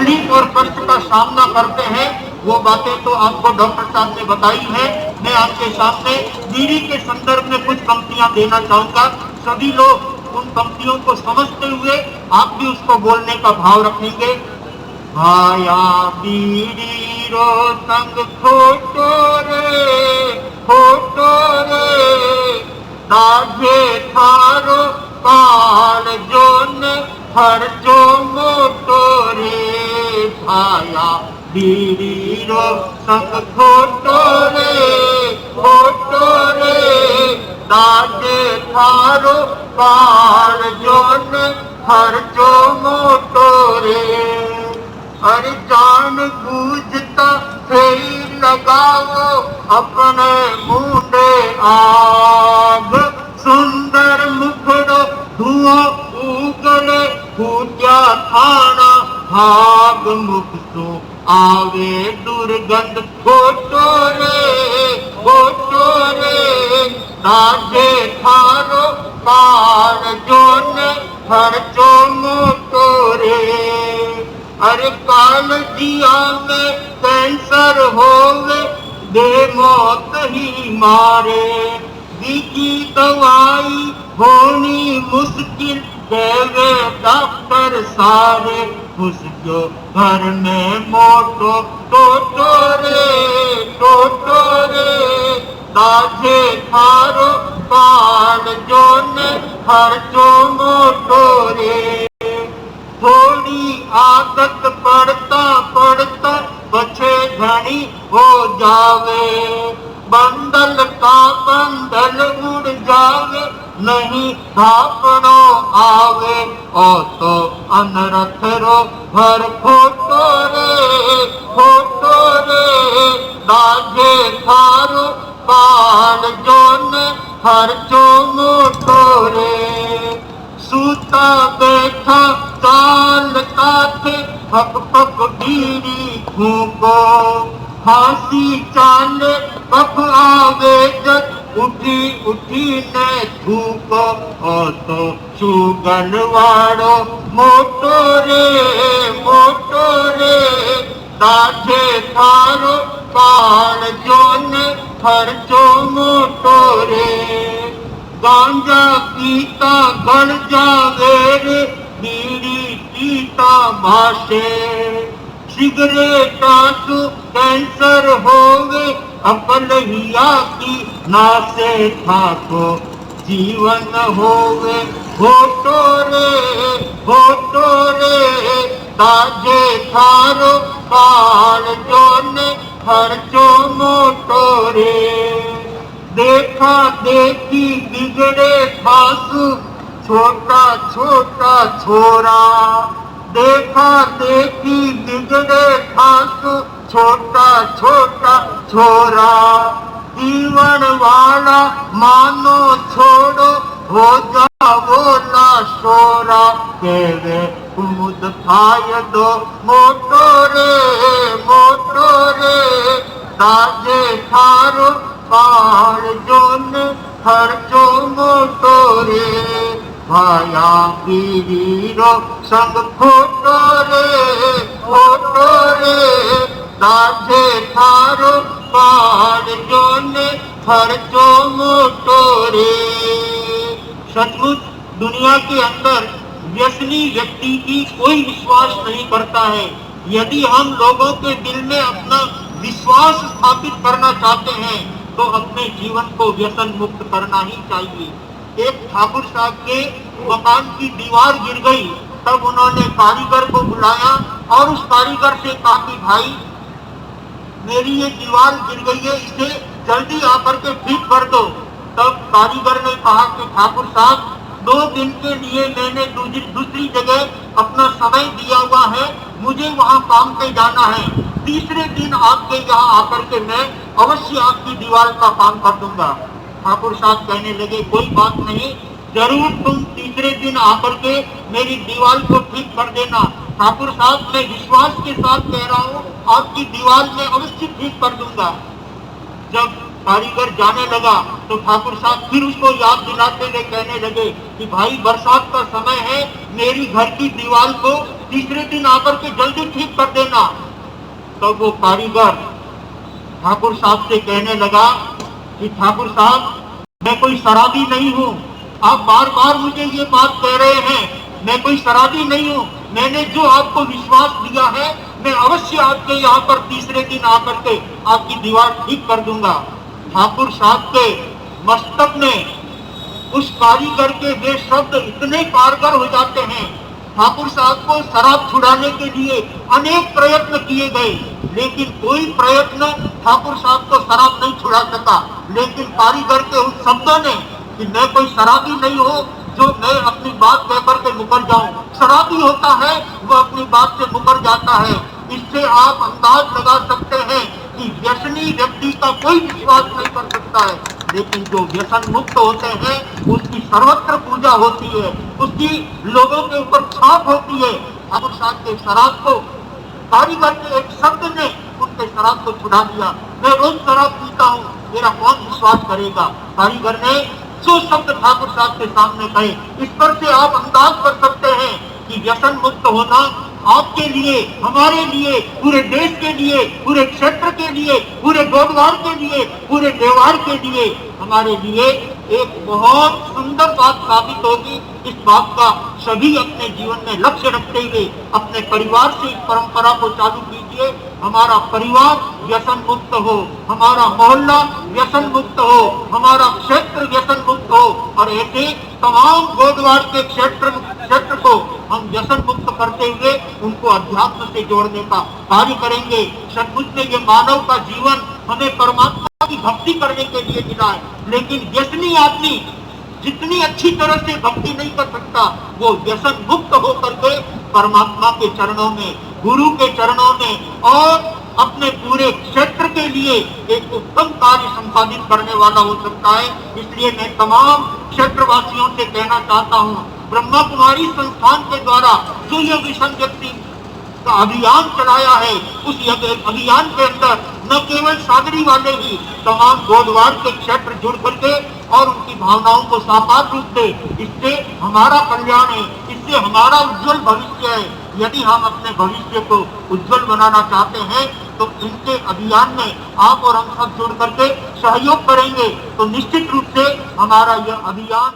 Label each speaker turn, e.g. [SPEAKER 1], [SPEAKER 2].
[SPEAKER 1] तकलीफ और कष्ट का सामना करते हैं, वो बातें तो आपको डॉक्टर साहब ने बताई है। मैं आपके सामने बीड़ी के संदर्भ में कुछ पंक्तियां देना चाहूंगा। सभी लोग उन पंक्तियों को समझते हुए आप भी उसको बोलने का भाव रखेंगे। भाया बीड़ी रो संग खोटो रे दागे थारो काल जोन हर जो मोटो रे। भाया बीड़ी रो संग खोटो रे दागे थारो काल जोन हर जो मोटो रे। अरे जान बूझता फेर लगाओ अपने मुंडे आग। सुंदर मुखड़ो धुआं उगले फूटा खाना भाग। मुख तो आवे दुर्गंध फोटो रे दागे थारो काल जोन हर जो मोटो रे। अरे काल जिया में कैंसर होवे दे मौत ही मारे। बीजी दवाई होनी मुश्किल देवे डॉक्टर सारे। उसको घर में मोटो टोटो रे दाजे थारो काल जोन हर जो मोटो रे। थोड़ी आदत पड़ता पड़ता पछे घनी हो जावे। बंदल का बंदल उड़ जावे नहीं धापनो आवे। ओ तो अनरथ रो भर फोटो रे दागे थारो काल जोन हर जो मोटो रे। सूता बैठा चाल काथे पक पक बीड़ी फूको। फांसी चाले पक आवे जब उठी उठी ने थूको। ओ तो सुगन वाड़ो मोटो रे दाजे थारो काल जोन हर जो मोटो रे। गांजा पीता गल जावे रे बीड़ी पीता भाषे। सिगरेटा तो कैंसर होवे अकल हिया की नासे थाको जीवन होवे फोटो रे दाजे थारो काल जोन हर जो मोटो रे। देखा देखी बिगड़े खासु छोटा छोटा छोरा। देखा देखी बिगड़े खासु छोटा छोटा छोरा। जीवन वाला मानो छोड़ो हो जाओ ना शोरा। केवे कुमुद खाय दो मोटो रे दाजे थारो काल जोन हर जो मोटो रे। भाया बीड़ी रो संग फोटो रे दाजे थारो काल जोन हर जो मोटो रे। सचमुच दुनिया के अंदर व्यसनी व्यक्ति की कोई विश्वास नहीं करता है। यदि हम लोगों के दिल में अपना विश्वास स्थापित करना चाहते हैं तो अपने जीवन को व्यसन मुक्त करना ही चाहिए। एक ठाकुर साहब के मकान की दीवार गिर गई, तब उन्होंने कारीगर को बुलाया और उस कारीगर से कहा कि भाई मेरी ये दीवार गिर गई है, इसे जल्दी आकर के ठीक कर दो। तब कारीगर ने कहा कि ठाकुर साहब 2 दिन के लिए मैंने दूसरी जगह अपना समय दिया हुआ है, मुझे वहाँ काम पे जाना है। तीसरे दिन आपके यहाँ आकर के मैं अवश्य आपकी दीवार का काम कर दूंगा। ठाकुर साहब कहने लगे कोई बात नहीं, जरूर तुम तीसरे दिन आकर के मेरी दीवार को ठीक कर देना। ठाकुर साहब मैं विश्वास के साथ कह रहा हूँ आपकी दीवार में अवश्य ठीक कर दूंगा। जब कारीगर जाने लगा तो ठाकुर साहब फिर उसको याद दिलाते हुए कहने लगे कि भाई बरसात का समय है, मेरी घर की दीवार को तीसरे दिन आकर के जल्दी ठीक देना। तो वो कारीगर ठाकुर साहब से कहने लगा कि ठाकुर साहब, मैं कोई शराबी नहीं हूँ, आप बार बार मुझे ये बात कह रहे हैं, मैं कोई शराबी नहीं हूँ, मैंने जो आपको विश्वास दिया है मैं अवश्य आपके यहाँ पर तीसरे दिन आकर के आपकी दीवार ठीक कर दूंगा। ठाकुर साहब के मस्तक में उस कारीगर के वे शब्द इतने कारगर हो जाते हैं। ठाकुर साहब को शराब छुड़ाने के लिए अनेक प्रयत्न किए गए, लेकिन कोई प्रयत्न ठाकुर साहब को शराब नहीं छुड़ा सका। लेकिन कारीगर के उस शब्दों ने कि मैं कोई शराबी नहीं हूँ जो मैं अपनी बात कहकर के मुकर जाऊं। शराबी होता है वो अपनी बात से मुकर जाता है। इससे आप अंदाज लगा सकते हैं कि व्यसनी व्यक्ति का कोई विश्वास नहीं कर सकता है, लेकिन जो व्यसन मुक्त होते हैं उसकी सर्वत्र पूजा होती है, उसकी लोगों के ऊपर छाप होती है। ठाकुर साहब के शराब को कारीगर के एक शब्द ने उनके शराब को छुड़ा दिया। मैं रोज शराब पीता हूँ, मेरा कौन विश्वास करेगा। कारीगर ने जो शब्द ठाकुर साहब के सामने कहे, इस पर से आप अंदाज कर सकते हैं कि व्यसन मुक्त होना आपके लिए, हमारे लिए, पूरे देश के लिए, पूरे क्षेत्र के लिए, पूरे गोदवार के लिए, पूरे देवार के लिए, हमारे लिए एक बहुत सुंदर बात साबित होगी। इस बात का सभी अपने जीवन में लक्ष्य रखते हुए अपने परिवार से इस परंपरा को चालू कीजिए। हमारा परिवार व्यसन मुक्त हो, हमारा मोहल्ला व्यसन मुक्त हो, हमारा क्षेत्र व्यसन मुक्त हो, और ऐसे तमाम गोदवार के क्षेत्र को हम व्यसन मुक्त करते हुए उनको अध्यात्म से जोड़ने का कार्य करेंगे। सचमुच में ये मानव का जीवन हमें परमात्मा की भक्ति करने के लिए मिला है, लेकिन व्यसनी आदमी जितनी अच्छी तरह से भक्ति नहीं कर सकता, वो व्यसन मुक्त होकर के परमात्मा के चरणों में, गुरु के चरणों में और अपने पूरे क्षेत्र के लिए एक उत्तम कार्य संपादित करने वाला हो सकता है। इसलिए मैं तमाम क्षेत्रवासियों से कहना चाहता हूँ, ब्रह्मा कुमारी संस्थान के द्वारा जो यह विषम व्यक्ति का अभियान चलाया है, उस अभियान के अंदर न केवल सागरी वाले ही, तमाम गोदवार के क्षेत्र जुड़ करके और उनकी भावनाओं को साकार रूप दे। इससे हमारा कल्याण है, इससे हमारा उज्जवल भविष्य है। यदि हम अपने भविष्य को उज्जवल बनाना चाहते हैं तो इनके अभियान में आप और हम सब जुड़ करके सहयोग करेंगे, तो निश्चित रूप से हमारा यह अभियान